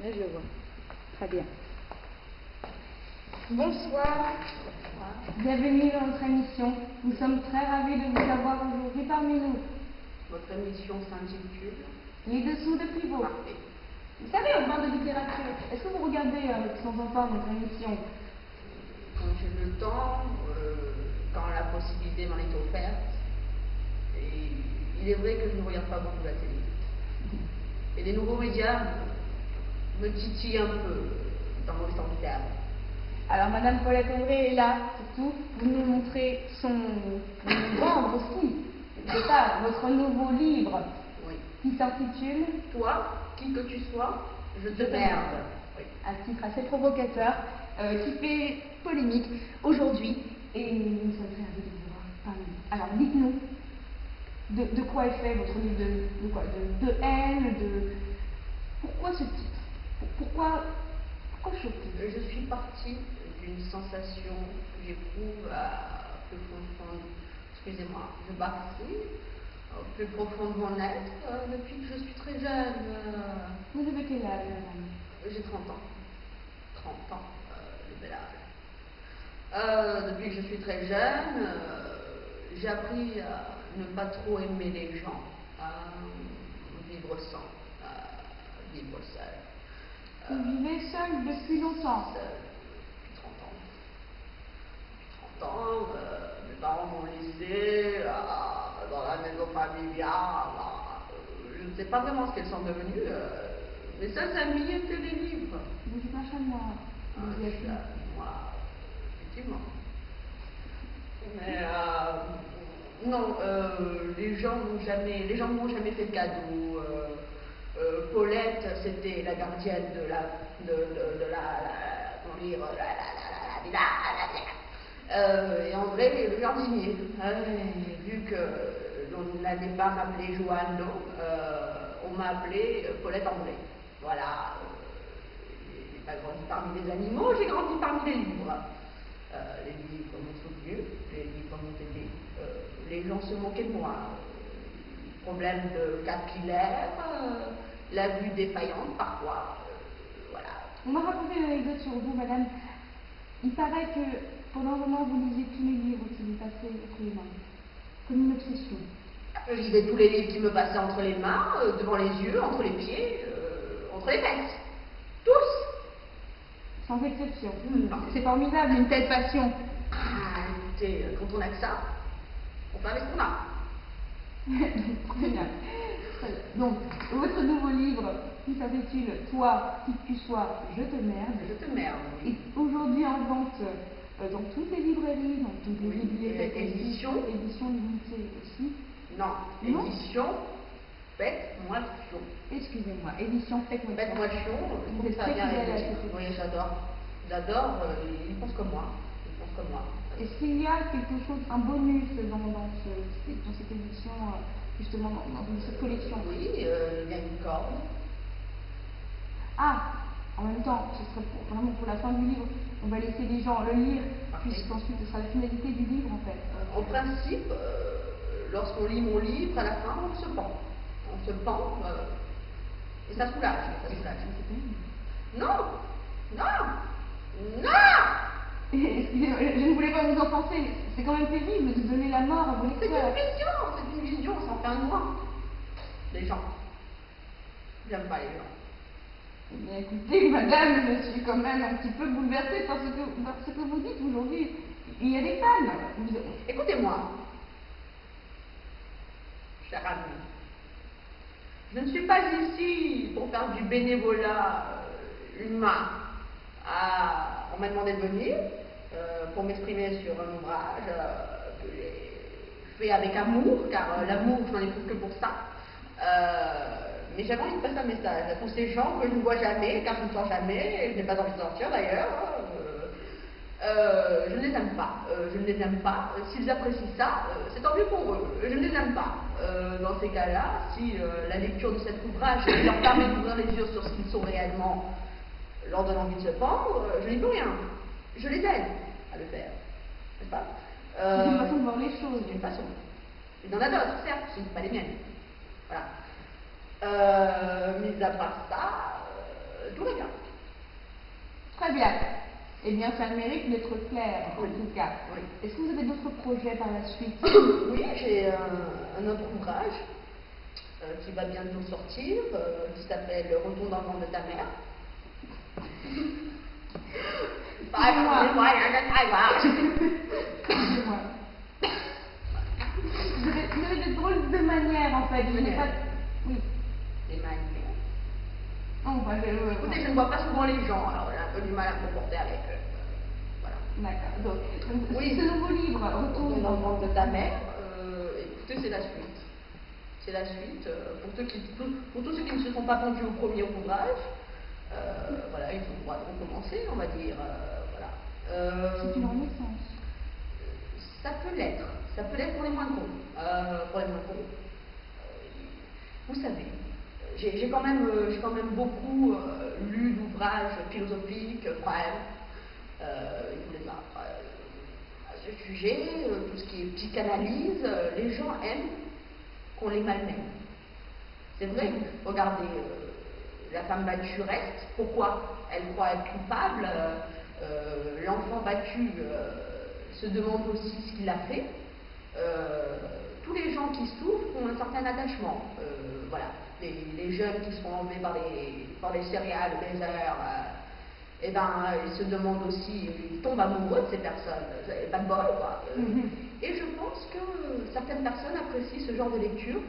Là, je vois. Très bien. Bonsoir. Bienvenue dans notre émission. Nous sommes très ravis de vous avoir aujourd'hui parmi nous. Votre émission s'intitule Les dessous de Pivot. Parfait. Vous savez, on parle de littérature. Est-ce que vous regardez de temps en temps notre émission? Quand j'ai le temps, quand la possibilité m'en est offerte. Et il est vrai que je ne regarde pas beaucoup la télé. Et les nouveaux médias me titillent un peu dans mon temps de terme. Alors, Madame Paulette André est là, surtout, vous nous montrez vous vendre aussi, c'est ça, votre nouveau livre, oui, qui s'intitule Toi, qui que tu sois, je te merde. Oui. Un titre assez provocateur, qui fait polémique aujourd'hui, et nous sommes très ravis de vous voir parmi nous. Alors, dites-nous, de quoi est fait votre livre, de quoi, de haine, pourquoi ce titre? Pourquoi ce titre? Je suis partie d'une sensation que j'éprouve à plus profond, excusez-moi, je bafouille, au plus profond de mon être, depuis que je suis très jeune. Vous avez quel âge, madame? J'ai 30 ans. 30 ans, le bel âge. Depuis que je suis très jeune, j'ai appris à ne pas trop aimer les gens, à vivre sans, à vivre seul. Vous vivez seul depuis longtemps? Seul, depuis 30 ans. Depuis 30 ans, mes parents m'ont laissé dans la maison familiale. Je ne sais pas vraiment ce qu'elles sont devenues. Mes seuls amis étaient les livres. Vous êtes un chat noir. Un chat noir, effectivement. Mais non, les gens ne m'ont jamais fait de cadeaux. Paulette, c'était la gardienne de la comment dire, et André, le jardinier. Vu que l'on n'allait pas m'appeler Joanno, on m'a appelé Paulette André. Voilà. J'ai pas grandi parmi les animaux, j'ai grandi parmi les livres. Les livres m'ont soutenu, les livres m'ont aidé. Les gens se moquaient de moi. Problème de capillaire, la vue défaillante parfois. Voilà. On m'a raconté une anecdote sur vous, madame. Il paraît que pendant un moment, vous lisiez tous les livres qui vous passaient entre les mains, comme une obsession. Je lisais tous les livres qui me passaient entre les mains, devant les yeux, entre les pieds, entre les fesses. Tous. Sans exception. Non. C'est formidable, une telle passion. Ah, écoutez, quand on a que ça, on fait avec ce qu'on a. Très bien. Donc, votre nouveau livre, qui s'intitule Toi, qui que tu sois, je te merde. Je te merde. Et aujourd'hui en vente dans toutes les librairies, dans toutes les bibliothèques. Édition limitée aussi. Non, édition Faites-moi chion. Excusez-moi, édition Faites-moi chion. Faites-moi chion, Vous êtes très fidèle à cette oui, j'adore. J'adore, ils pensent comme moi. Ils pensent comme moi. Est-ce qu'il y a quelque chose, un bonus dans cette édition, justement, dans cette collection? Oui, il y a une corde. Ah, en même temps, ce serait vraiment pour la fin du livre, on va laisser les gens le lire, puisqu'ensuite ce sera la finalité du livre en fait. En principe, lorsqu'on lit mon livre, à la fin, on se pend. On se pend, et ça soulage. Ça soulage. Non! Non! Non! Excusez-moi, je ne voulais pas vous offenser, c'est quand même terrible de donner la mort à vos lecteurs. C'est une vision, on s'en fait un moi. Les gens. J'aime pas les gens. Mais écoutez, madame, je suis quand même un petit peu bouleversée par ce que vous dites aujourd'hui. Il y a des fans. Écoutez-moi, cher ami. Je ne suis pas ici pour faire du bénévolat humain. On m'a demandé de venir pour m'exprimer sur un ouvrage que j'ai fait avec amour, car l'amour, je n'en éprouve que pour ça. Mais j'avais envie de passer un message à tous ces gens que je ne vois jamais, car je ne sors jamais, et je n'ai pas envie de sortir d'ailleurs. Je ne les aime pas. Je ne les aime pas. S'ils apprécient ça, c'est tant mieux pour eux. Je ne les aime pas. Dans ces cas-là, si la lecture de cet ouvrage leur permet d'ouvrir les yeux sur ce qu'ils sont réellement, leur donne envie de se pendre, je n'y peux rien. Je les aide à le faire. N'est-ce pas? C'est une façon de voir les choses. C'est une façon. Il y en a d'autres, certes, ce ne sont pas les miennes. Voilà. Mis à part ça, tout va bien. Très bien. Eh bien, ça mérite d'être clair, en Oui. tout cas. Oui. Est-ce que vous avez d'autres projets par la suite? Oui, j'ai un autre ouvrage qui va bientôt sortir, qui s'appelle Retour dans le ventre de ta mère. Excusez-moi. Excusez-moi. Vous avez de drôles de manières, en fait. Je n'ai pas... Oui. Des manières. Non, enfin, Écoutez, je ne vois pas souvent les gens, alors j'ai un peu du mal à me comporter avec eux. Voilà. D'accord. Donc, Oui. ce nouveau livre, Retour Retour dans dans le ventre de ta mère, écoutez, c'est la suite. C'est la suite. Pour tous ceux qui ne se sont pas pendus au premier ouvrage, voilà, ils ont le droit de recommencer, on va dire. Voilà. C'est une renaissance. Ça peut l'être. Ça peut l'être pour les moins cons. Pour les moins cons. Vous savez, j'ai quand même beaucoup lu d'ouvrages philosophiques, à ce sujet, tout ce qui est psychanalyse, les gens aiment qu'on les malmène. C'est vrai, regardez, la femme battue reste, pourquoi? Elle croit être coupable, l'enfant battu se demande aussi ce qu'il a fait. Tous les gens qui souffrent ont un certain attachement. Voilà, les jeunes qui sont enlevés par les céréales, les heures, eh ben, ils se demandent aussi, ils tombent amoureux de ces personnes. Pas de bol, quoi. Et je pense que certaines personnes apprécient ce genre de lecture.